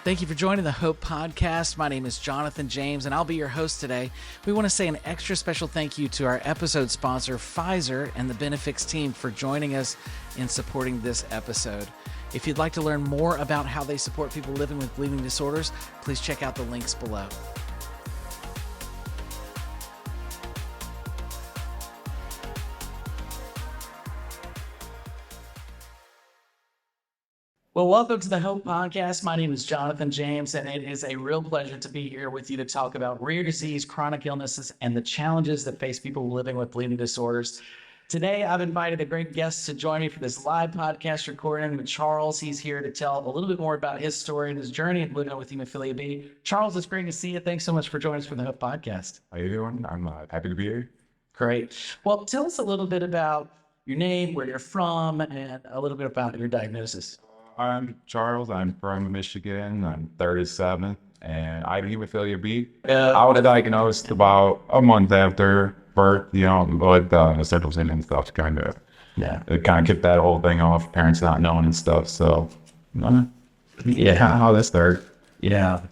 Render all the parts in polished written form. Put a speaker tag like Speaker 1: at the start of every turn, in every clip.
Speaker 1: Thank you for joining the Hope Podcast. My name is Jonathan James, and I'll be your host today. We want to say an extra special thank you to our episode sponsor, Pfizer, and the Benefix team for joining us in supporting this episode. If you'd like to learn more about how they support people living with bleeding disorders, please check out the links below. Well, welcome to the Hope Podcast. My name is Jonathan James, and it is a real pleasure to be here with you to talk about rare disease, chronic illnesses, and the challenges that face people living with bleeding disorders. Today, I've invited a great guest to join me for this live podcast recording with Charles. He's here to tell a little bit more about his story and his journey of living with Hemophilia B. Charles, it's great to see you. Thanks so much for joining us for the Hope Podcast.
Speaker 2: How you doing? I'm happy to be here.
Speaker 1: Great. Well, tell us a little bit about your name, where you're from, and a little bit about your diagnosis.
Speaker 2: I'm Charles. I'm from Michigan. I'm 37, and I have hemophilia B.
Speaker 1: Yeah.
Speaker 2: I was diagnosed about a month after birth, with circumcision and stuff, kind of kicked that whole thing off, parents not knowing and stuff. So, how that started.
Speaker 1: Yeah,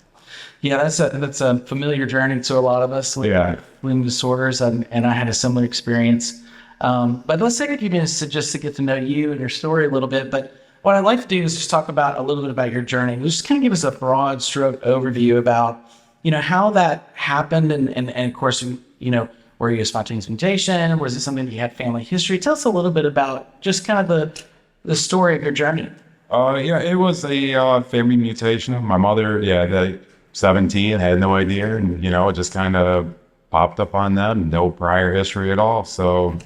Speaker 1: that's a familiar journey to a lot of us with bleeding disorders, and I had a similar experience. But let's take a few minutes to get to know you and your story a little bit. But what I'd like to do is just talk about a little bit about your journey. Just kind of give us a broad stroke overview about, how that happened. And of course, were you a spontaneous mutation? Was it something that you had family history? Tell us a little bit about just kind of the story of your journey.
Speaker 2: It was a family mutation. My mother, at 17, had no idea. And, it just kind of popped up on that and no prior history at all. So,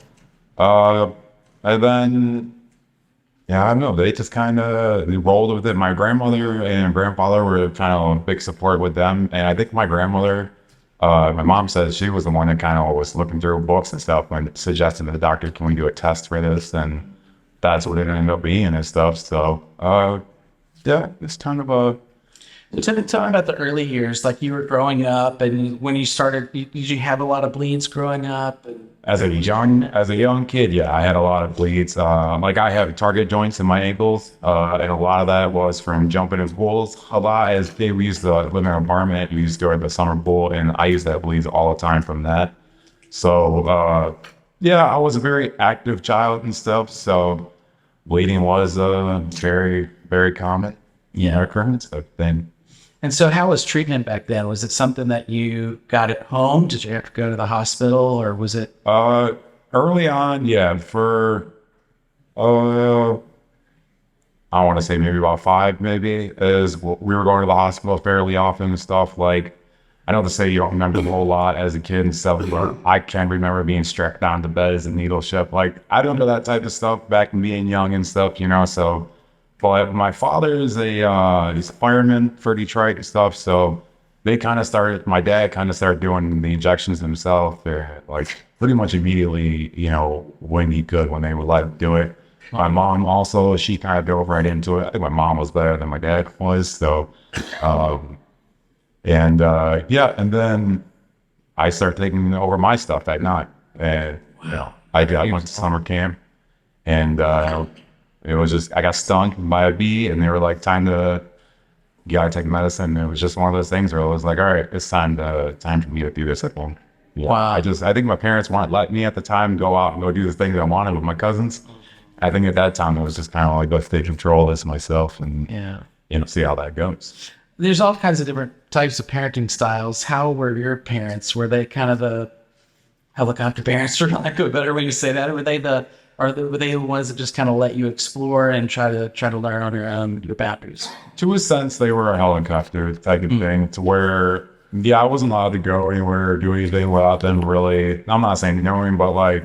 Speaker 2: and then, I don't know. They just kind of rolled with it. My grandmother and grandfather were kind of a big support with them. And I think my grandmother, my mom says she was the one that kind of was looking through books and stuff and suggested to the doctor, can we do a test for this? And that's what it ended up being and stuff. So, it's kind of a...
Speaker 1: Tell me about the early years, like you were growing up, and when you started, did you have a lot of bleeds growing up?
Speaker 2: As a young kid, I had a lot of bleeds. I have target joints in my ankles, and a lot of that was from jumping in pools. A lot, we used to live in an apartment, we used to go to the summer pool, and I used to have bleeds all the time from that. So, I was a very active child and stuff, so bleeding was very, very common occurrence thing.
Speaker 1: And so how was treatment back then? Was it something that you got at home? Did you have to go to the hospital, or was it?
Speaker 2: Early on, for, I want to say maybe about 5, is we were going to the hospital fairly often and stuff. Like, I know to say you don't remember a whole lot as a kid and stuff, but I can remember being strapped down to bed as a needle ship. Like, I don't know that type of stuff back in being young and stuff, so... But my father is he's a fireman for Detroit and stuff, so my dad kind of started doing the injections himself, like pretty much immediately, when they would let him do it. My mom also, she kind of dove right into it. I think my mom was better than my dad was, so, and then I started taking over my stuff at night, and, I went to summer camp, and, it was just, I got stung by a bee, and they were like, you gotta take medicine. And it was just one of those things where it was like, all right, it's time for me to do this at home. Yeah. Wow. I think my parents wouldn't let me at the time go out and go do the things I wanted with my cousins. I think at that time it was just kind of like, let's take control of this myself and, see how that goes.
Speaker 1: There's all kinds of different types of parenting styles. How were your parents? Were they kind of the helicopter parents, for lack of a better way to say that? Were they the ones that just kind of let you explore and try to learn on your own, your boundaries?
Speaker 2: To a sense, they were a helicopter type of thing, to where, I wasn't allowed to go anywhere or do anything without them really, I'm not saying knowing, but like,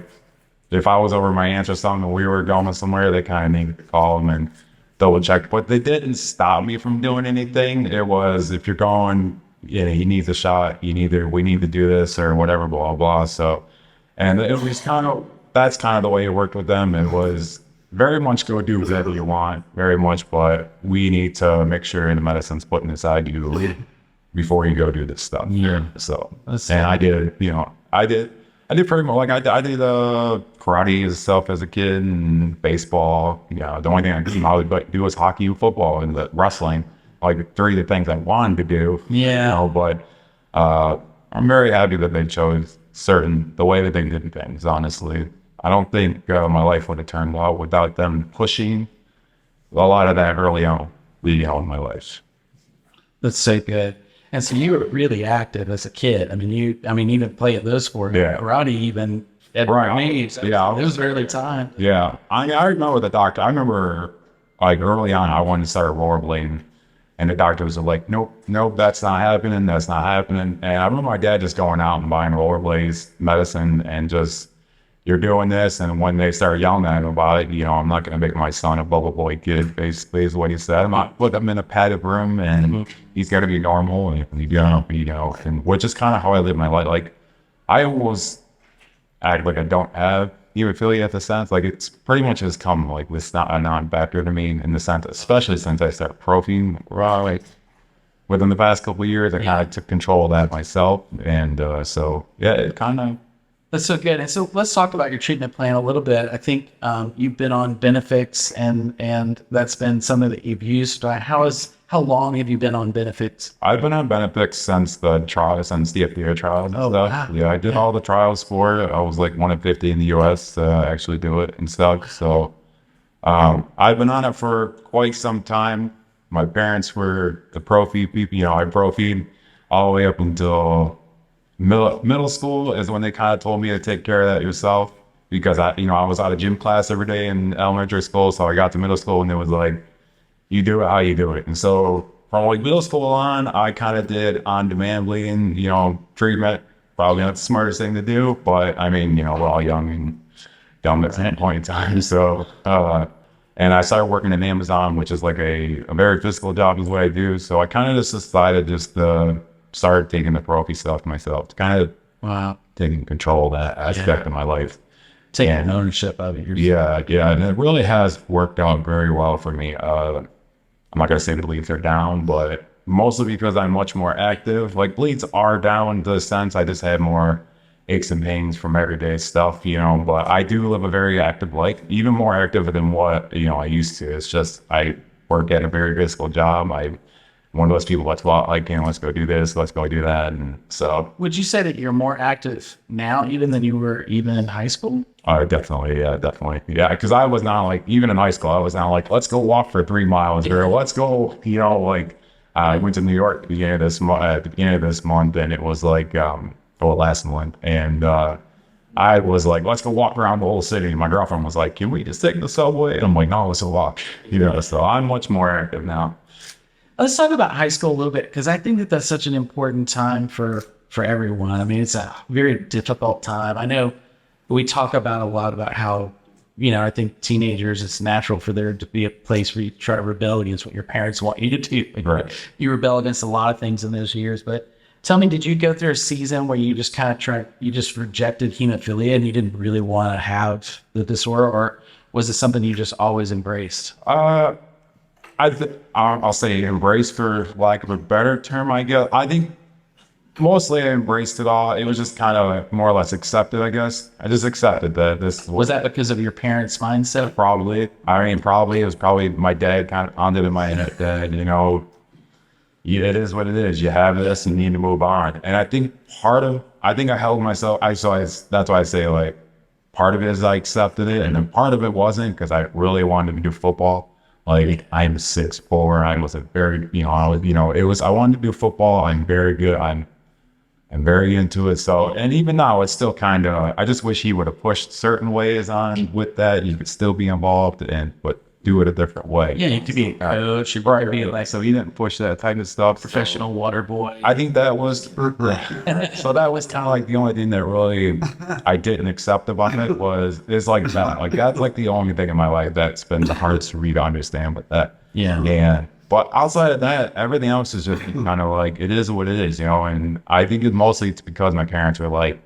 Speaker 2: if I was over my aunt's or something and we were going somewhere, they kind of needed to call them and double check. But they didn't stop me from doing anything. It was, if you're going, he needs a shot, we need to do this or whatever, blah, blah. So, and it was that's kind of the way it worked with them. It was very much go do whatever you want, very much, but we need to make sure the medicine's put inside you before you go do this stuff. Yeah. So, and I did, I did pretty much, like I did karate and stuff as a kid and baseball. The only thing I would do was hockey and football and the wrestling. like 3 of the things I wanted to do.
Speaker 1: Yeah.
Speaker 2: But I'm very happy that they chose the way that they did things, honestly. I don't think my life would have turned out without them pushing a lot of that early on, in my life.
Speaker 1: That's so good. And so you were really active as a kid. I mean, even playing those sports, karate, even at age.
Speaker 2: Yeah,
Speaker 1: it was early time.
Speaker 2: Yeah, I remember the doctor. I remember like early on, I wanted to start rollerblading, and the doctor was like, "Nope, that's not happening. That's not happening." And I remember my dad just going out and buying rollerblades, medicine, and just, "You're doing this." And when they started yelling at him about it, I'm not going to make my son a bubble boy kid, basically is what he said. I'm not put him in a padded room, and he's got to be normal, and and which is kind of how I live my life. Like, I almost act like I don't have hemophilia in the sense, like it's pretty much has come like this not a non-factor to me in the sense, especially since I started protein like within the past couple of years. I kind of took control of that myself, and so yeah, it kind of.
Speaker 1: That's so good. And so let's talk about your treatment plan a little bit. I think you've been on benefits, and that's been something that you've used. How long have you been on benefits?
Speaker 2: I've been on benefits since the FDA trials.
Speaker 1: Oh, wow.
Speaker 2: Yeah, I did all the trials for it. I was like 1 of 50 in the U.S. to actually do it and stuff. So I've been on it for quite some time. My parents were the pro-feed people. I pro-feed all the way up until middle school is when they kind of told me to take care of that yourself, because I was out of gym class every day in elementary school. So I got to middle school and it was like, you do it how you do it. And so from like middle school on, I kind of did on-demand bleeding, treatment. Probably not the smartest thing to do, but I mean, we're all young and dumb at that point in time. So, and I started working in Amazon, which is like a very physical job is what I do. So I kind of just decided to start taking the prophy stuff myself, to kind of taking control of that aspect of my life.
Speaker 1: Taking ownership of it.
Speaker 2: Yeah. And it really has worked out very well for me. I'm not going to say the bleeds are down, but mostly because I'm much more active. Like, bleeds are down to the sense I just have more aches and pains from everyday stuff, but I do live a very active life, even more active than what, I used to. It's just, I work at a very physical job. I'm one of those people that's like, let's go do this, let's go do that. And so.
Speaker 1: Would you say that you're more active now even than you were even in high school?
Speaker 2: Definitely. Yeah. Because I was not like, even in high school, I was not like, let's go walk for 3 miles or let's go, I went to New York at the beginning of this month, and it was like, last month. And, I was like, let's go walk around the whole city. And my girlfriend was like, can we just take the subway? And I'm like, no, let's go walk, so I'm much more active now.
Speaker 1: Let's talk about high school a little bit, because I think that that's such an important time for everyone. I mean, it's a very difficult time. I know we talk about a lot about how, I think teenagers, it's natural for there to be a place where you try to rebel against what your parents want you to do.
Speaker 2: Right.
Speaker 1: You rebel against a lot of things in those years. But tell me, did you go through a season where you just you just rejected hemophilia and you didn't really want to have the disorder, or was it something you just always embraced?
Speaker 2: I'll say embrace, for lack of a better term, I guess. I think mostly I embraced it all. It was just kind of more or less accepted, I guess. I just accepted that this
Speaker 1: was that because of your parents' mindset?
Speaker 2: Probably. I mean, probably. It was probably my dad kind of pounded in my head that, it is what it is. You have this and you need to move on. And I think I held myself, that's why I say, like, part of it is I accepted it, and then part of it wasn't, because I really wanted to do football. Like, I'm 6'4". I was a very, I wanted to do football. I'm very good. I'm very into it. So, and even now, it's still kind of, I just wish he would have pushed certain ways on with that. You could still be involved, but do it a different way.
Speaker 1: Yeah, you could be a coach. You could be like,
Speaker 2: so he didn't push that type of stuff.
Speaker 1: Professional water boy.
Speaker 2: I think that was, so that was kind of like the only thing that really I didn't accept about it is like that. Like, that's like the only thing in my life that's been the hardest for me to understand with that.
Speaker 1: Yeah.
Speaker 2: But outside of that, everything else is just kind of like, it is what it is, and I think it's because my parents were like,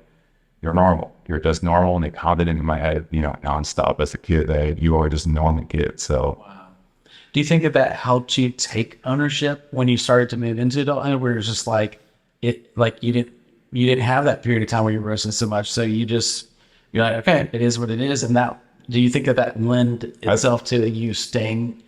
Speaker 2: you're normal. You're just normal. And they pounded into my head, nonstop as a kid, that you are just a normal kid. So.
Speaker 1: Wow. Do you think that helped you take ownership when you started to move into adulthood, where it's just like, you didn't have that period of time where you were roasting so much. So you're like, okay, it is what it is. And that, do you think that lend itself to you staying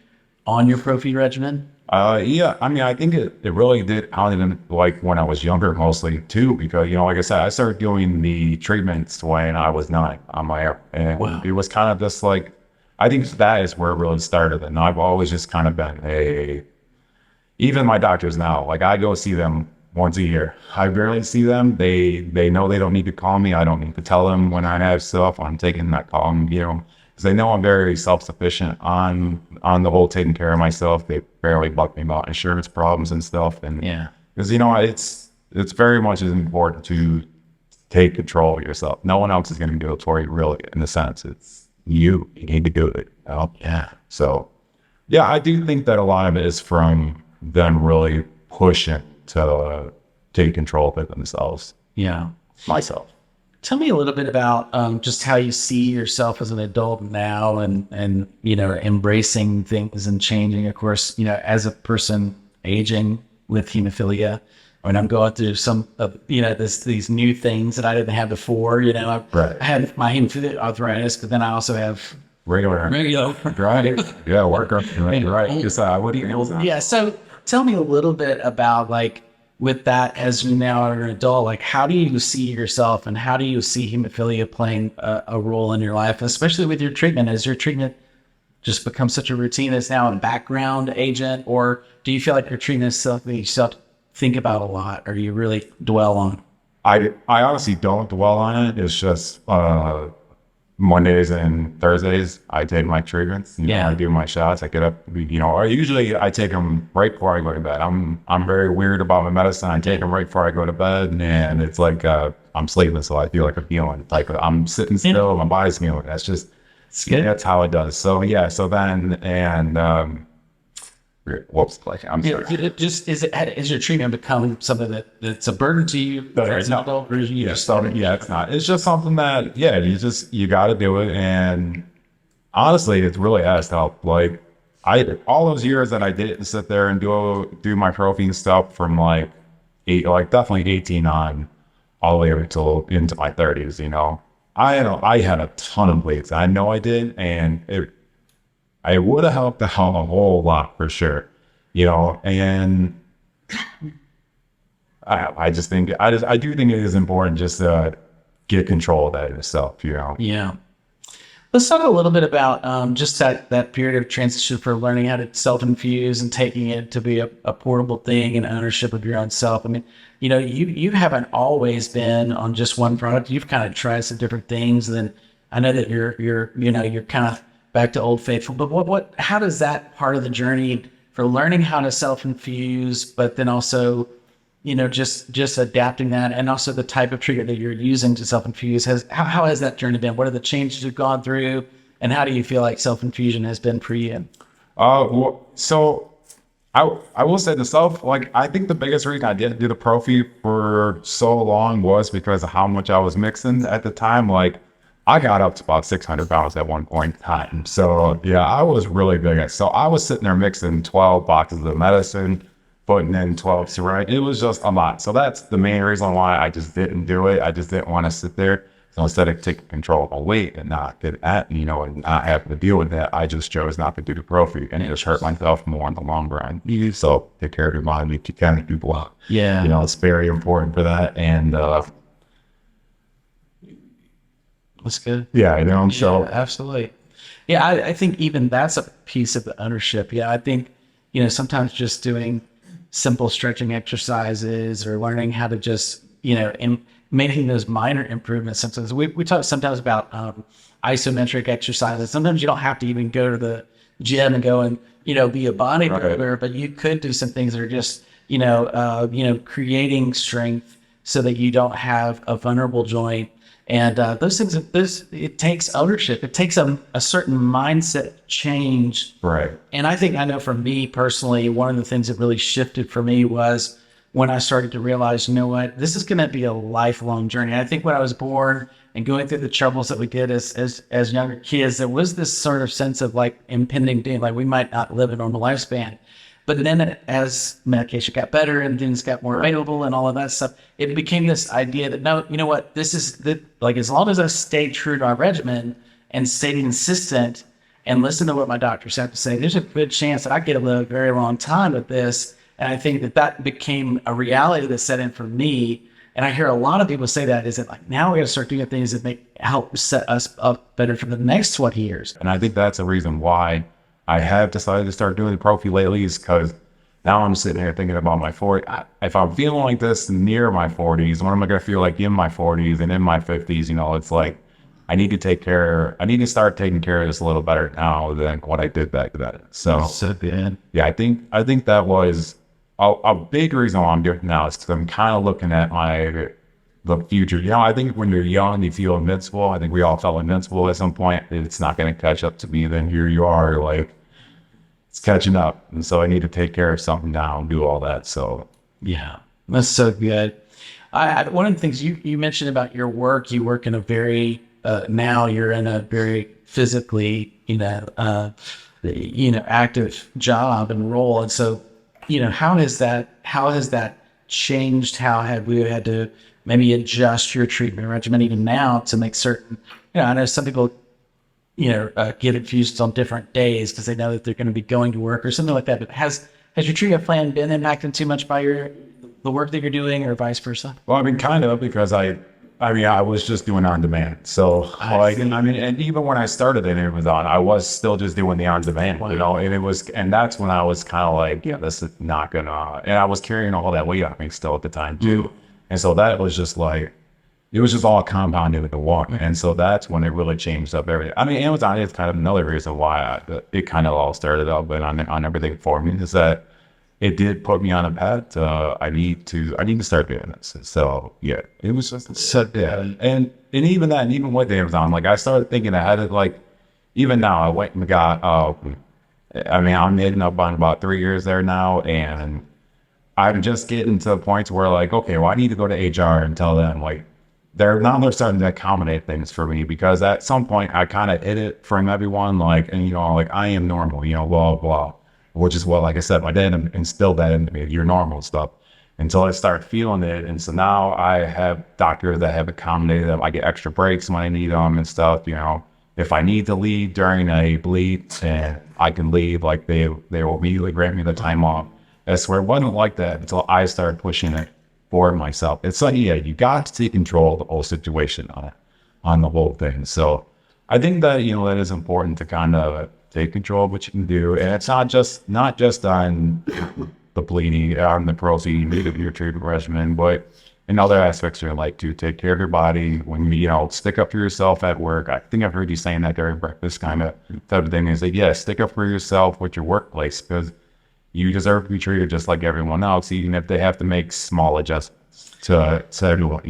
Speaker 1: on your pro-feed regimen?
Speaker 2: Yeah, I mean, I think it really did out in like when I was younger, mostly too, because, like I said, I started doing the treatments when I was 9 on my own. And
Speaker 1: Wow.
Speaker 2: it was kind of just like, I think that is where it really started. And I've always just kind of been even my doctors now, like I go see them once a year. I barely see them. They know they don't need to call me. I don't need to tell them when I have stuff. I'm taking that call, because they know I'm very self-sufficient on the whole taking care of myself. They barely bug me about insurance problems and stuff. And
Speaker 1: Yeah.
Speaker 2: because it's very much as important to take control of yourself. No one else is going to do it for you, really. In a sense, it's you. You need to do it.
Speaker 1: Yeah.
Speaker 2: So, yeah, I do think that a lot of it is from them really pushing to take control of it themselves.
Speaker 1: Yeah.
Speaker 2: Myself.
Speaker 1: Tell me a little bit about just how you see yourself as an adult now and embracing things and changing. Of course, as a person aging with hemophilia, when I'm going through some of, these new things that I didn't have before, I had my hemophilia arthritis, but then I also have
Speaker 2: Regular. Right. Yeah, worker. Right. Just, what do you know?
Speaker 1: Yeah. So tell me a little bit about with that as you now are an adult, how do you see yourself and how do you see hemophilia playing a role in your life, especially with your treatment? As your treatment just becomes such a routine, it's now a background agent, or do you feel like your treatment is something you still have to think about a lot, or you really dwell on?
Speaker 2: I honestly don't dwell on it. It's just Mondays and Thursdays, I take my treatments. I do my shots. I get up, or usually I take them right before I go to bed. I'm very weird about my medicine. I take them right before I go to bed, and it's like I'm sleeping, so I feel like I'm healing. Like I'm sitting still, my body's healing. That's how it does. So yeah. So then whoops, I'm sorry.
Speaker 1: Is your treatment become something that's a burden to you? As an adult, or you just started?
Speaker 2: Yeah, it's not. It's just something that you got to do it, and honestly, it really has helped. Like all those years that I didn't sit there and do my prophy stuff from definitely 18 on all the way up until into my 30s. I had a ton of bleeds. I know I did, and I would have helped a whole lot for sure, and I just think, I do think it is important just to get control of that yourself,
Speaker 1: Yeah. Let's talk a little bit about just that period of transition for learning how to self-infuse and taking it to be a portable thing and ownership of your own self. I mean, you haven't always been on just one product. You've kind of tried some different things. And then I know that you're kind of back to Old Faithful, but how does that part of the journey for learning how to self-infuse, but then also, just adapting that, and also the type of treatment that you're using to self-infuse, how has that journey been? What are the changes you've gone through, and how do you feel like self-infusion has been for you?
Speaker 2: So I will say I think the biggest reason I didn't do the prophy for so long was because of how much I was mixing at the time. I got up to about 600 pounds at one point in time. So yeah, I was really big. So I was sitting there mixing 12 boxes of medicine, putting in 12 syringes. It was just a lot. So that's the main reason why I just didn't do it. I just didn't want to sit there. So instead of taking control of my weight and not get at, and not having to deal with that, I just chose not to do the prophy, and it just hurt myself more in the long run. So take care of your mind if you can do well.
Speaker 1: Yeah.
Speaker 2: It's very important for that. And,
Speaker 1: that's good.
Speaker 2: Yeah, so
Speaker 1: yeah, absolutely. Yeah, I think even that's a piece of the ownership. Yeah, I think, sometimes just doing simple stretching exercises or learning how to just, and making those minor improvements. Sometimes we talk sometimes about isometric exercises. Sometimes you don't have to even go to the gym and go and, be a bodybuilder, but you could do some things that are just, creating strength so that you don't have a vulnerable joint. And those things, it takes ownership. It takes a certain mindset change.
Speaker 2: Right.
Speaker 1: And I know for me personally, one of the things that really shifted for me was when I started to realize, this is going to be a lifelong journey. I think when I was born and going through the troubles that we did as younger kids, there was this sort of sense of impending doom, we might not live a normal lifespan. But then as medication got better and things got more available and all of that stuff, it became this idea that, no, you know what, this is as long as I stay true to our regimen and stay consistent and listen to what my doctors have to say, there's a good chance that I get to live a very long time with this. And I think that became a reality that set in for me. And I hear a lot of people say that, is it like, now we got to start doing things that help set us up better for the next 20 years.
Speaker 2: And I think that's a reason why I have decided to start doing the prophy lately, is because now I'm sitting here thinking about my 40s. If I'm feeling like this near my 40s, what am I going to feel like in my 40s and in my 50s? You know, it's like, I need to start taking care of this a little better now than what I did back then. So yeah, I think that was a big reason why I'm doing it now, is because I'm kind of looking at the future. You know, I think when you're young, you feel invincible. I think we all felt invincible at some point. It's not going to catch up to me. Then here you are, like, it's catching up. And so I need to take care of something now and do all that. So
Speaker 1: yeah, that's so good. One of the things you mentioned about your work, you work in a very, now you're in a very physically, active job and role. And so, how has that changed? How have we had to maybe adjust your treatment regimen even now to make certain, I know some people, get infused on different days because they know that they're going to be going to work or something like that. But has your treatment plan been impacted too much by the work that you're doing, or vice versa?
Speaker 2: Well, I mean, kind of, because I was just doing on demand. So and even when I started in Amazon, I was still just doing the on demand, wow. And that's when I was kind of like, yeah, this is not gonna, and I was carrying all that weight on me still at the time too. Mm-hmm. And so that was just like, it was just all compounded with the walk. And so that's when it really changed up everything. I mean, Amazon is kind of another reason why it kind of all started out, but on everything for me, is that it did put me on a path. I need to start doing this. So yeah, it was just and even with Amazon, like, I started thinking ahead of, like, even now I went and got, I'm ending up on about 3 years there now, and I'm just getting to the point where, like, okay, well, I need to go to HR and tell them, like, they're starting to accommodate things for me, because at some point I kind of hit it from everyone, like, and like, I am normal, blah blah, which is what, like I said, my dad instilled that into me, you're normal stuff, until I start feeling it. And so now I have doctors that have accommodated them. I get extra breaks when I need them and stuff. If I need to leave during a bleed, and I can leave, like, they will immediately grant me the time off. I swear it wasn't like that until I started pushing it for myself. It's like, yeah, you got to take control of the whole situation on the whole thing. So I think that, that is important, to kind of take control of what you can do. And it's not just on the bleeding, on the prophy, your treatment regimen, but in other aspects of your life too. Take care of your body. When you, stick up for yourself at work. I think I've heard you saying that during breakfast, kind of type of thing. Is like, yeah, stick up for yourself with your workplace, because you deserve to be treated just like everyone else, even if they have to make small adjustments to everyone.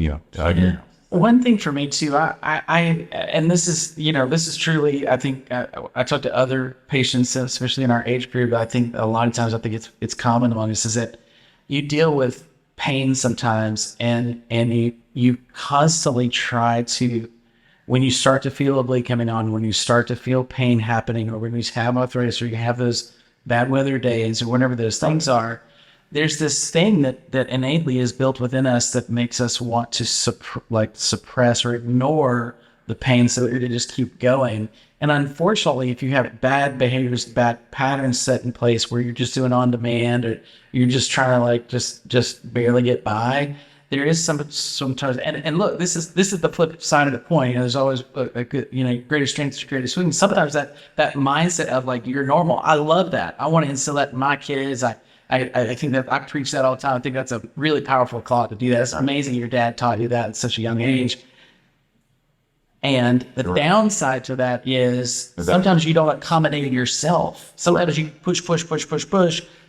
Speaker 1: One thing for me too, and this is truly, I think, I talk to other patients, especially in our age group, but I think a lot of times, I think it's common among us, is that you deal with pain sometimes, and you constantly try to, when you start to feel a bleed coming on, when you start to feel pain happening, or when you have arthritis, or you have those bad weather days, or whatever those things are, there's this thing that innately is built within us that makes us want to suppress or ignore the pain, so that we just keep going. And unfortunately, if you have bad behaviors, bad patterns set in place, where you're just doing on demand, or you're just trying to just barely get by, there is sometimes, and look, this is the flip side of the point. There's always a good, greater strength, greater weakness. Sometimes that mindset of, like, you're normal, I love that. I want to instill that in my kids. I think that I preach that all the time. I think that's a really powerful thought, to do that. It's amazing your dad taught you that at such a young age. And the downside to that is sometimes you don't accommodate yourself. Sometimes you push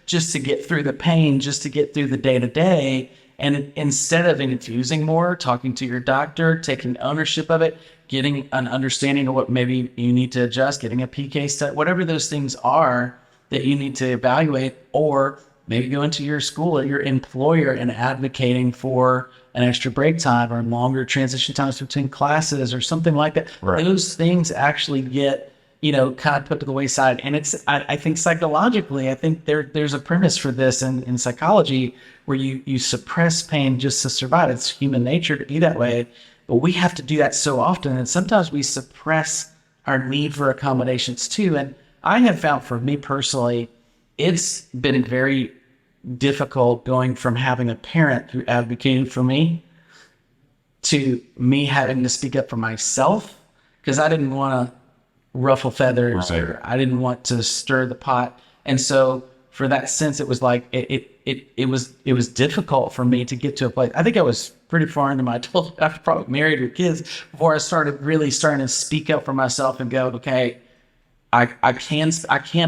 Speaker 1: just to get through the pain, just to get through the day-to-day. And instead of infusing more, talking to your doctor, taking ownership of it, getting an understanding of what maybe you need to adjust, getting a PK study, whatever those things are that you need to evaluate, or maybe going to your school or your employer and advocating for an extra break time or longer transition times between classes or something like that. Right. Those things actually get, kind of put to the wayside. And it's, I think psychologically, I think there's a premise for this in psychology, where you suppress pain just to survive. It's human nature to be that way, but we have to do that so often. And sometimes we suppress our need for accommodations too. And I have found for me personally, it's been very difficult going from having a parent who advocated for me to me having to speak up for myself, because I didn't want to ruffle feathers, or I didn't want to stir the pot. And so for that sense, it was like it was difficult for me to get to a place. I think I was pretty far into my adult, after probably married with kids, before I started really starting to speak up for myself and go, okay, I can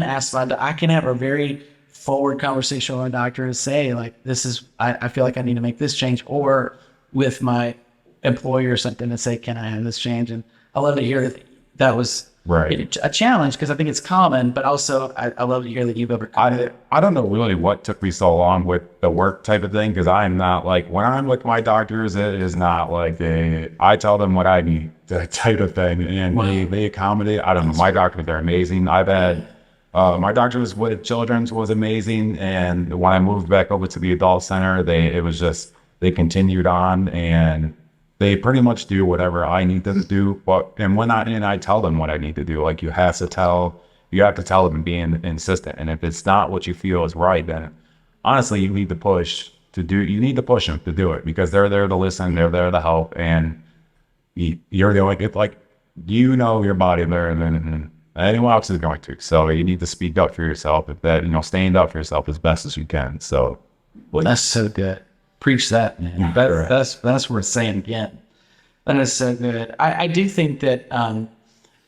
Speaker 1: ask I can have a very forward conversation with my doctor and say, like, this is, I feel like I need to make this change, or with my employer or something, and say, can I have this change? And I love to hear that was a challenge, because I think it's common, but also I love to hear that you've overcome it.
Speaker 2: I don't know really what took me so long with the work type of thing, because I'm not like, when I'm with my doctors, it is not like I tell them what I need, that type of thing, and they accommodate. I don't know, my doctors are amazing. I've had my doctors with children's was amazing, and when I moved back over to the adult center, they continued on, and they pretty much do whatever I need them to do. And when I tell them what I need to do, like, you have to tell them and be insistent. And if it's not what you feel is right, then honestly, you need to push them to do it, because they're there to listen, they're there to help, and you're the only, it's like, you know your body better than anyone else is going to. So you need to speak up for yourself, stand up for yourself as best as you can. So
Speaker 1: that's so good. Preach that, man. That's worth saying again. That is so good. I do think that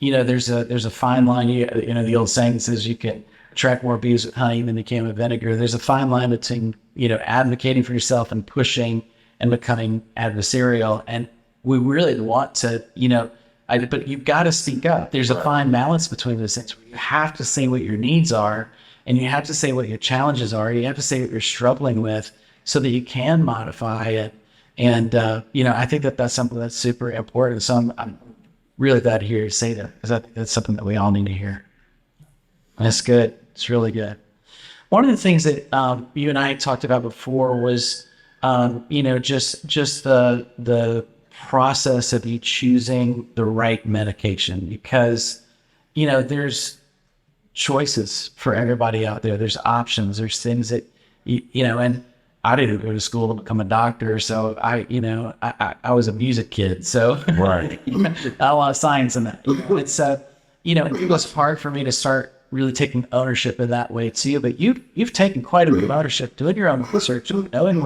Speaker 1: there's a fine line. The old saying says you can attract more bees with honey than you can with vinegar. There's a fine line between advocating for yourself and pushing and becoming adversarial. And we really want to but you've got to speak up. There's a fine balance between those things. You have to say what your needs are, and you have to say what your challenges are. You have to say what you're struggling with, so that you can modify it. And, I think that's something that's super important. So I'm really glad to hear you say that, because I think that's something that we all need to hear. That's good. It's really good. One of the things that you and I talked about before was, just the process of you choosing the right medication, because, there's choices for everybody out there. There's options. There's things that, and I didn't go to school to become a doctor, so I was a music kid, so not a lot of science in that. It's it was hard for me to start really taking ownership in that way too. But you've taken quite a bit of ownership, doing your own research, knowing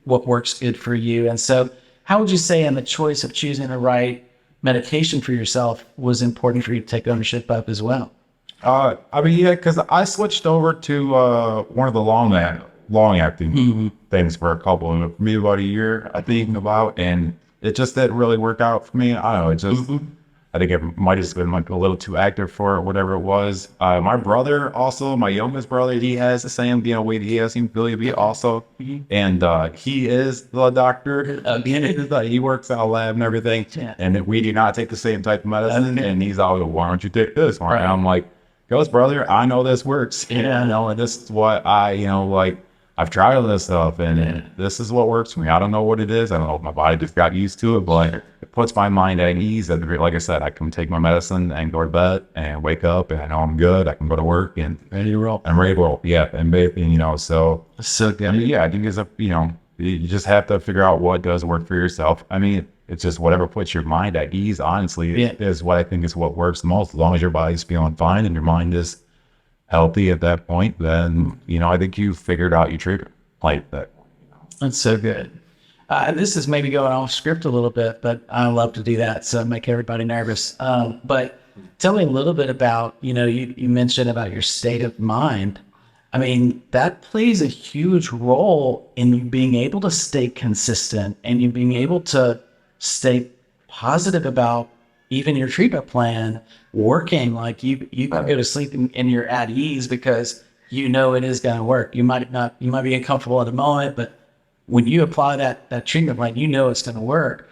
Speaker 1: what works good for you. And so, how would you say in the choice of choosing the right medication for yourself was important for you to take ownership of as well?
Speaker 2: Because I switched over to one of the long-acting things for a couple of maybe about a year, I think about, and it just didn't really work out for me. I don't know, it just I think it might have been like a little too active for it, whatever it was. My brother also, my youngest brother, he has the same, he has Hemophilia B also, and he is the doctor. He works out lab and everything, and we do not take the same type of medicine. And he's always, why don't you take this one? And I'm like, goes, brother, I know this works. And this is what I've tried all this stuff, and this is what works for me. I don't know what it is. I don't know if my body just got used to it, but it puts my mind at ease. Like I said, I can take my medicine and go to bed and wake up, and I know I'm good. I can go to work and ready to roll. I'm ready to roll. Yeah, and so
Speaker 1: it's so good.
Speaker 2: I think it's you just have to figure out what does work for yourself. It's just whatever puts your mind at ease. Honestly, is what I think is what works the most. As long as your body's feeling fine and your mind is healthy at that point, then I think you figured out your treatment like that.
Speaker 1: That's so good. This is maybe going off script a little bit, but I love to do that, so make everybody nervous. But tell me a little bit about you mentioned about your state of mind. That plays a huge role in you being able to stay consistent, and you being able to stay positive about even your treatment plan working. Like you can go to sleep and you're at ease because it is going to work. You might be uncomfortable at the moment, but when you apply that treatment plan, it's going to work.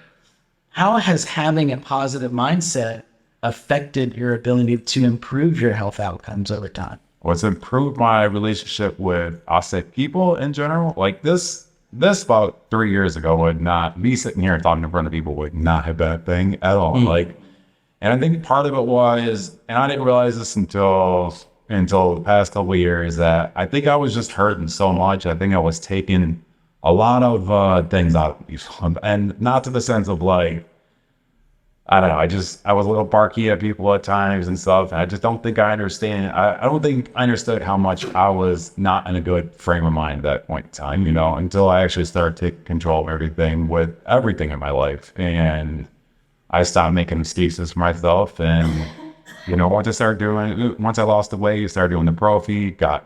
Speaker 1: How has having a positive mindset affected your ability to improve your health outcomes over time?
Speaker 2: Well, it's improved my relationship with, I'll say, people in general. Like this about 3 years ago would not, me sitting here and talking in front of people would not have been a thing at all. Like, And I think part of it was, and I didn't realize this until the past couple of years, that I think I was just hurting so much. I think I was taking a lot of things out of me, and not to the sense of like, I don't know. I was a little barky at people at times and stuff. And I just don't think I understand. I don't think I understood how much I was not in a good frame of mind at that point in time, until I actually started taking control of everything in my life. And I stopped making excuses for myself. And, once I lost the weight, started doing the prophy, I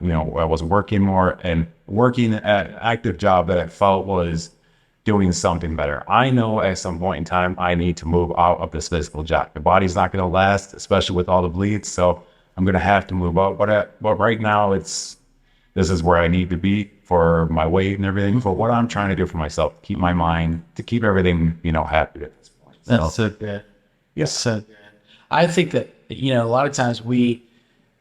Speaker 2: was working more and working at an active job that I felt was doing something better. I know at some point in time, I need to move out of this physical job. The body's not going to last, especially with all the bleeds. So I'm going to have to move out. But right now this is where I need to be for my weight and everything, for what I'm trying to do for myself, to keep my mind, to keep everything, happy at this point.
Speaker 1: That's so good. Yes. So good. I think that, a lot of times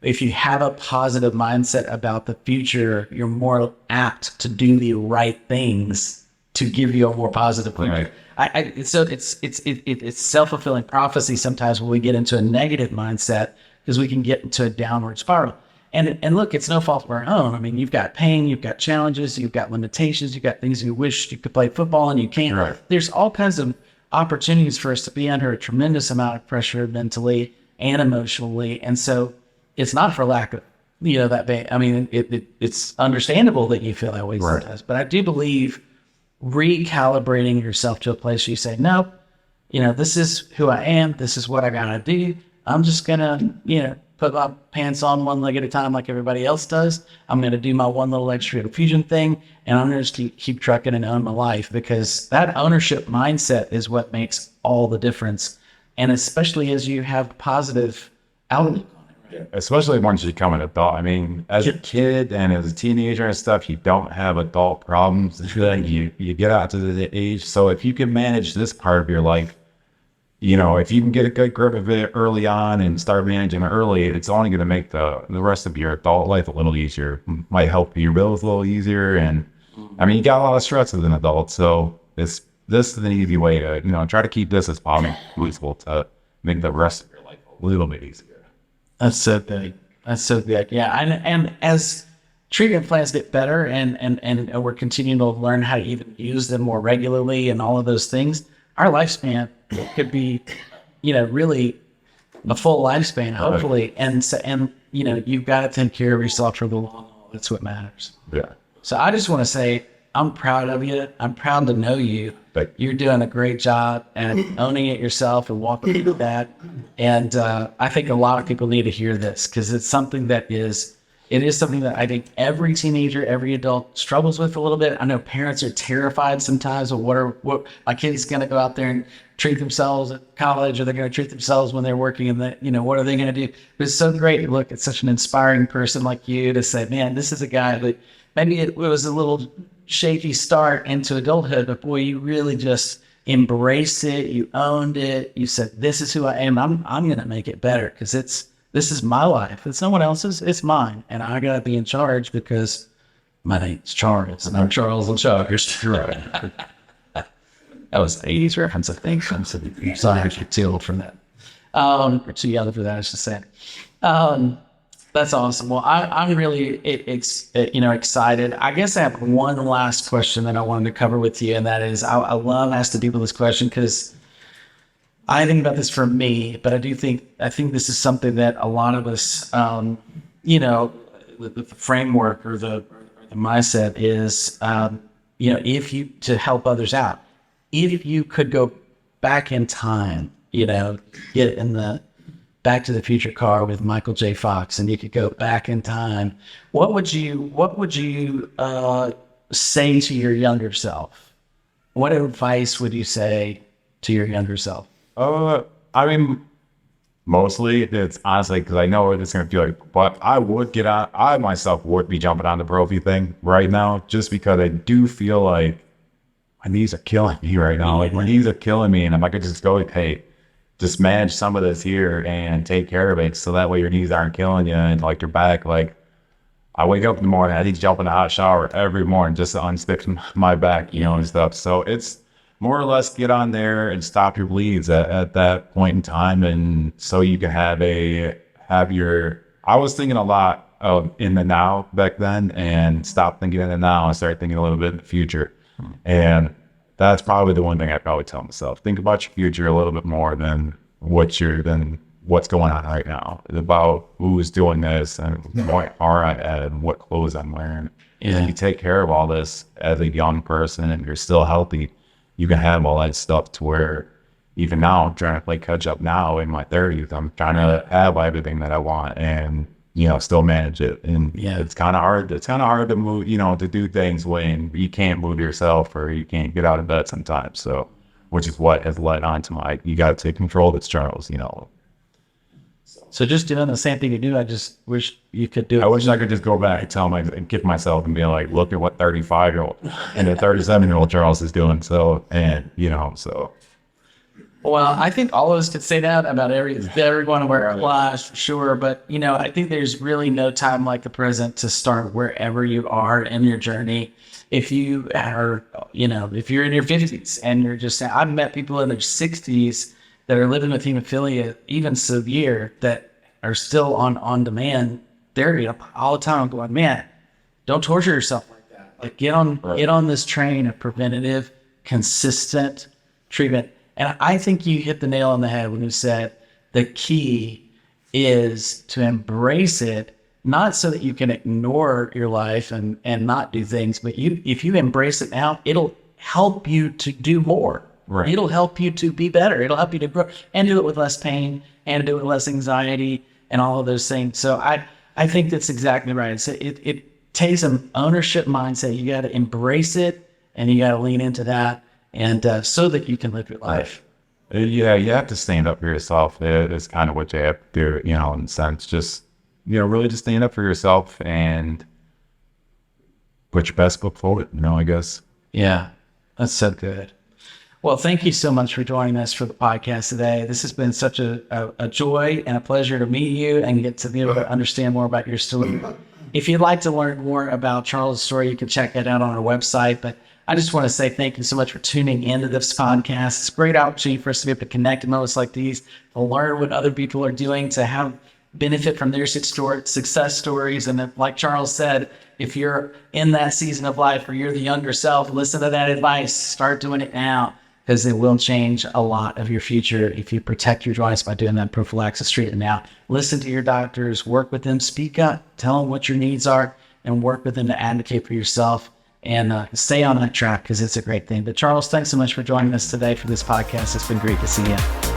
Speaker 1: if you have a positive mindset about the future, you're more apt to do the right things to give you a more positive future. Right. It's self-fulfilling prophecy sometimes when we get into a negative mindset, because we can get into a downward spiral. And look, it's no fault of our own. I mean, you've got pain, you've got challenges, you've got limitations, you've got things you wish you could play football and you can't. Right. There's all kinds of opportunities for us to be under a tremendous amount of pressure mentally and emotionally. And so it's not for lack of, that pain. I mean, it's understandable that you feel that way sometimes. But I do believe recalibrating yourself to a place where you say, no, this is who I am. This is what I got to do. I'm just going to, put my pants on one leg at a time like everybody else does. I'm going to do my one little extra fusion thing, and I'm going to keep trucking and own my life, because that ownership mindset is what makes all the difference. And especially as you have positive outlook.
Speaker 2: Especially once you become an adult. I mean, as a kid and as a teenager and stuff, you don't have adult problems. You get out to the age. So if you can manage this part of your life, if you can get a good grip of it early on and start managing it early, it's only going to make the rest of your adult life a little easier. Might help your bills a little easier. And I mean, you got a lot of stress as an adult. So this is an easy way to, try to keep this as possible to make the rest of your life a little bit easier.
Speaker 1: That's so good. Yeah. And as treatment plans get better and we're continuing to learn how to even use them more regularly and all of those things, our lifespan could be, really a full lifespan, hopefully. And you've got to take care of yourself for the long haul. That's what matters.
Speaker 2: Yeah.
Speaker 1: So I just want to say, I'm proud of you. I'm proud to know you. You're doing a great job at owning it yourself and walking through that. And I think a lot of people need to hear this, because it's something that is something that I think every teenager, every adult struggles with a little bit. I know parents are terrified sometimes of what my kid's going to go out there and treat themselves at college, or they're going to treat themselves when they're working in what are they going to do? But it's so great to look at such an inspiring person like you to say, man, this is a guy that maybe it was a little shaky start into adulthood, but boy, you really just embraced it. You owned it. You said, this is who I am. I'm going to make it better, because this is my life. It's no one else's. It's mine. And I got to be in charge, because my name's Charles and I'm Charles and Charles. Right. That was an 80s reference, I think. I'm sorry, you're too old for that. Or too young for that, I should say. That's awesome. Well, I'm really excited. I guess I have one last question that I wanted to cover with you, and that is, I love asking people this question, because I think about this for me, but I think this is something that a lot of us, the framework or the mindset is, to help others out, if you could go back in time, get in the Back to the Future car with Michael J. Fox, and you could go back in time, what would you say to your younger self? What advice would you say to your younger self?
Speaker 2: I mean, mostly it's honestly because I know what it's going to feel like, but I myself would be jumping on the prophy thing right now, just because I do feel like my knees are killing me right now. Like, my knees are killing me, and if I could just go, hey, just manage some of this here and take care of it, so that way your knees aren't killing you, and like your back. Like, I wake up in the morning, I need to jump in a hot shower every morning just to unstick my back, and stuff. So it's more or less get on there and stop your bleeds at that point in time. And so you can I was thinking a lot of in the now back then, and stop thinking in the now and start thinking a little bit in the future. And that's probably the one thing I probably tell myself. Think about your future a little bit more than what's going on right now. It's about who's doing this and what are I at and what clothes I'm wearing.
Speaker 1: Yeah.
Speaker 2: And you take care of all this as a young person and you're still healthy, you can have all that stuff to where even now I'm trying to play catch up now in my 30s. I'm trying to have everything that I want and, still manage it. And it's kind of hard. It's kind of hard to move, to do things when you can't move yourself or you can't get out of bed sometimes. So, which is what has led on to you got to take control of this, Charles,
Speaker 1: So just doing the same thing you do, I just wish you could do it.
Speaker 2: I wish I could just go back and kick myself and be like, look at what 35-year-old and the 37-year-old Charles is doing. So.
Speaker 1: Well, I think all of us could say that about everyone of our class, for sure. But, I think there's really no time like the present to start wherever you are in your journey. If you are, if you're in your 50s and you're just saying, I've met people in their 60s that are living with hemophilia, even severe, that are still on demand therapy all the time. I'm going, man, don't torture yourself like that. Like get on this train of preventative, consistent treatment. And I think you hit the nail on the head when you said the key is to embrace it, not so that you can ignore your life and not do things, but if you embrace it now, it'll help you to do more. Right. It'll help you to be better. It'll help you to grow and do it with less pain and do it with less anxiety and all of those things. So I think that's exactly right. It takes an ownership mindset. You got to embrace it and you got to lean into that. And so that you can live your life.
Speaker 2: Yeah, you have to stand up for yourself. It's kind of what you have to do, in a sense. Just, really just stand up for yourself and put your best foot forward, I guess.
Speaker 1: Yeah, that's so good. Well, thank you so much for joining us for the podcast today. This has been such a joy and a pleasure to meet you and get to be able to understand more about your story. If you'd like to learn more about Charles' story, you can check that out on our website. But I just want to say thank you so much for tuning into this podcast. It's a great opportunity for us to be able to connect in moments like these, to learn what other people are doing, to have benefit from their success stories. And then, like Charles said, if you're in that season of life or you're the younger self, listen to that advice. Start doing it now, because it will change a lot of your future if you protect your joints by doing that prophylaxis treatment now. Listen to your doctors, work with them, speak up, tell them what your needs are, and work with them to advocate for yourself. And stay on that track because it's a great thing. But Charles, thanks so much for joining us today for this podcast. It's been great to see you.